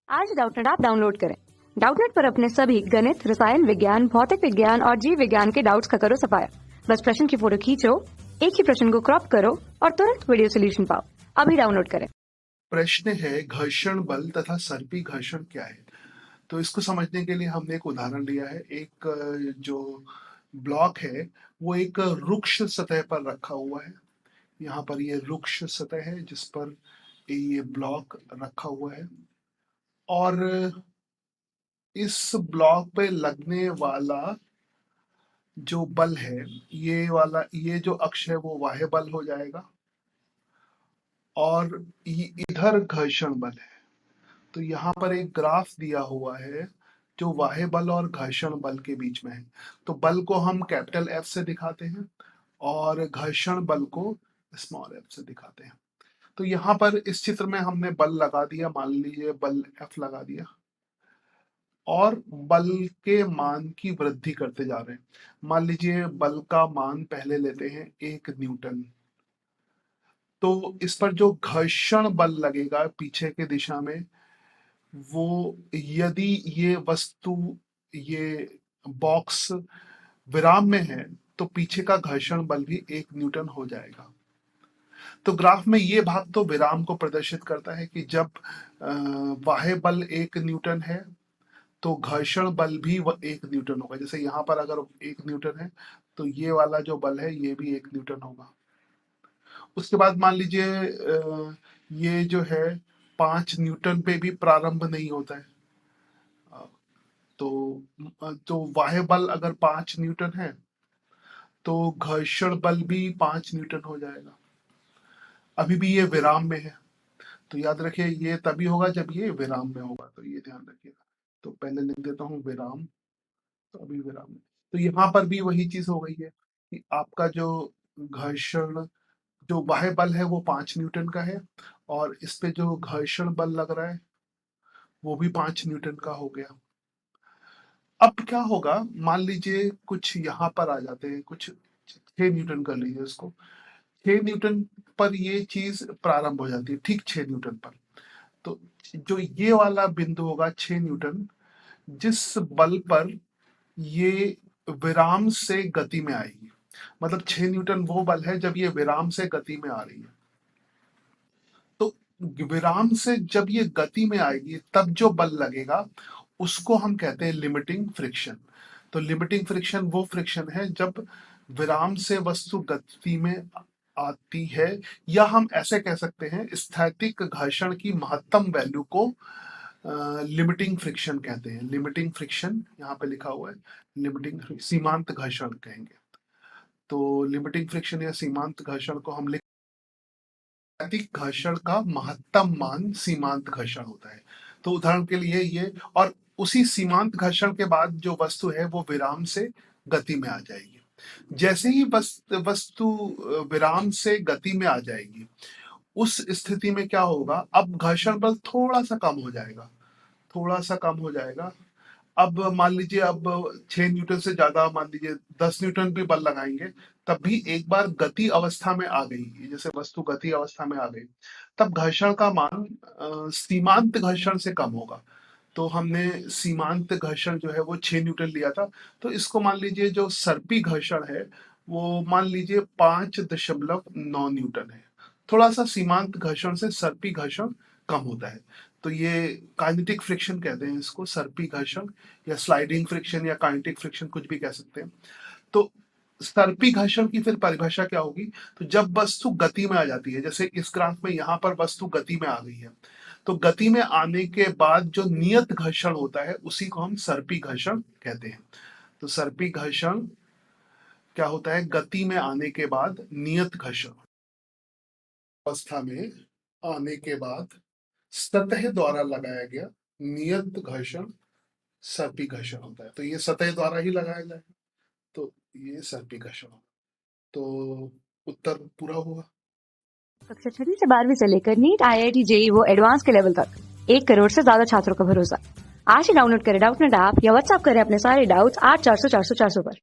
आज Doubtnut app download करें। Doubtnut पर अपने सभी गणित, रसायन विज्ञान, भौतिक विज्ञान और जीव विज्ञान के डाउट्स का करो सफाया। बस प्रश्न की फोटो खींचो, एक ही प्रश्न को क्रॉप करो और तुरंत वीडियो सोल्यूशन पाओ। अभी डाउनलोड करें। प्रश्न है घर्षण बल तथा सर्पी घर्षण क्या है। तो इसको समझने के लिए हमने एक उदाहरण लिया है। एक जो ब्लॉक है वो एक रुक्ष सतह पर रखा हुआ है। यहाँ पर ये रुक्ष सतह है जिस पर ये ब्लॉक रखा हुआ है और इस ब्लॉक पे लगने वाला जो बल है ये जो अक्ष है वो बाह्य बल हो जाएगा और इधर घर्षण बल है। तो यहाँ पर एक ग्राफ दिया हुआ है जो बाह्य बल और घर्षण बल के बीच में है। तो बल को हम कैपिटल एफ से दिखाते हैं और घर्षण बल को स्मॉल एफ से दिखाते हैं। तो यहाँ पर इस चित्र में हमने बल लगा दिया, मान लीजिए बल एफ लगा दिया और बल के मान की वृद्धि करते जा रहे हैं। मान लीजिए बल का मान पहले लेते हैं 1 न्यूटन। तो इस पर जो घर्षण बल लगेगा पीछे के दिशा में, वो यदि ये वस्तु, ये बॉक्स विराम में है तो पीछे का घर्षण बल भी 1 न्यूटन हो जाएगा। तो ग्राफ में ये भाग तो विराम को प्रदर्शित करता है कि जब बाह्य बल 1 न्यूटन है तो घर्षण बल भी 1 न्यूटन होगा। जैसे यहाँ पर अगर 1 न्यूटन है तो ये वाला जो बल है ये भी 1 न्यूटन होगा। उसके बाद मान लीजिए ये जो है 5 न्यूटन पे भी प्रारंभ नहीं होता है। तो बाह्य बल अगर 5 न्यूटन है तो घर्षण बल भी 5 न्यूटन हो जाएगा। अभी भी ये विराम में है, तो याद रखिए ये तभी होगा जब ये विराम में होगा, तो ये ध्यान रखिएगा। तो पहले लिख देता हूँ विराम, तो अभी विराम में। तो यहाँ पर भी वही चीज हो गई है कि आपका जो घर्षण, जो बाह्य बल है वो 5 न्यूटन का है और इस पे जो घर्षण बल लग रहा है वो भी 5 न्यूटन का हो गया। अब क्या होगा, मान लीजिए कुछ यहाँ पर आ जाते हैं, कुछ 6 न्यूटन कर लीजिए इसको। 6 न्यूटन पर ये चीज प्रारंभ हो जाती है, ठीक 6 न्यूटन पर। तो जो ये वाला बिंदु होगा 6 न्यूटन, जिस बल पर ये विराम से गति में आएगी, मतलब 6 न्यूटन वो बल है जब ये विराम से गति में आ रही है। तो विराम से जब ये गति में आएगी तब जो बल लगेगा उसको हम कहते हैं लिमिटिंग फ्रिक्शन। तो लिमिटिंग फ्रिक्शन वो फ्रिक्शन है जब विराम से वस्तु गति में आती है, या हम ऐसे कह सकते हैं स्थैतिक घर्षण की महत्तम वैल्यू को लिमिटिंग फ्रिक्शन कहते हैं। लिमिटिंग फ्रिक्शन यहाँ पे लिखा हुआ है, लिमिटिंग सीमांत घर्षण कहेंगे। तो लिमिटिंग फ्रिक्शन या सीमांत घर्षण को हम स्थैतिक घर्षण का महत्तम मान सीमांत घर्षण होता है। तो उदाहरण के लिए ये, और उसी सीमांत घर्षण के बाद जो वस्तु है वो विराम से गति में आ जाएगी। जैसे ही वस्तु विराम से गति में आ जाएगी, उस स्थिति में क्या होगा, अब घर्षण बल थोड़ा सा कम हो जाएगा, थोड़ा सा कम हो जाएगा। अब मान लीजिए अब 6 न्यूटन से ज्यादा, मान लीजिए 10 न्यूटन भी बल लगाएंगे, तब भी एक बार गति अवस्था में आ गई, जैसे वस्तु गति अवस्था में आ गई, तब घर्षण का मान सीमांत घर्षण से कम होगा। तो हमने सीमांत घर्षण जो है वो 6 न्यूटन लिया था, तो इसको मान लीजिए जो सर्पी घर्षण है वो मान लीजिए 5.9 न्यूटन है। थोड़ा सा सीमांत घर्षण से सर्पी घर्षण कम होता है। तो ये काइनेटिक फ्रिक्शन कहते हैं इसको, सर्पी घर्षण या स्लाइडिंग फ्रिक्शन या काइनेटिक फ्रिक्शन, कुछ भी कह सकते हैं। तो सर्पी घर्षण की फिर परिभाषा क्या होगी, तो जब वस्तु गति में आ जाती है, जैसे इस ग्राफ में यहाँ पर वस्तु गति में आ गई है, तो गति में आने के बाद जो नियत घर्षण होता है उसी को हम सर्पी घर्षण कहते हैं। तो सर्पी घर्षण क्या होता है, गति में आने के बाद नियत घर्षण, अवस्था में आने के बाद सतह द्वारा लगाया गया नियत घर्षण सर्पी घर्षण होता है। तो ये सतह द्वारा ही लगाया जाएगा, तो ये सर्पी घर्षण होगा। तो उत्तर पूरा हुआ। कक्षा 6 से 12वीं से लेकर नीट, IIT, JEE वो एडवांस के लेवल तक 1 करोड़ से ज्यादा छात्रों का भरोसा। आज ही डाउनलोड करें डाउटनेट ऐप या व्हाट्सएप करें अपने सारे डाउट्स 8400 400 400 पर।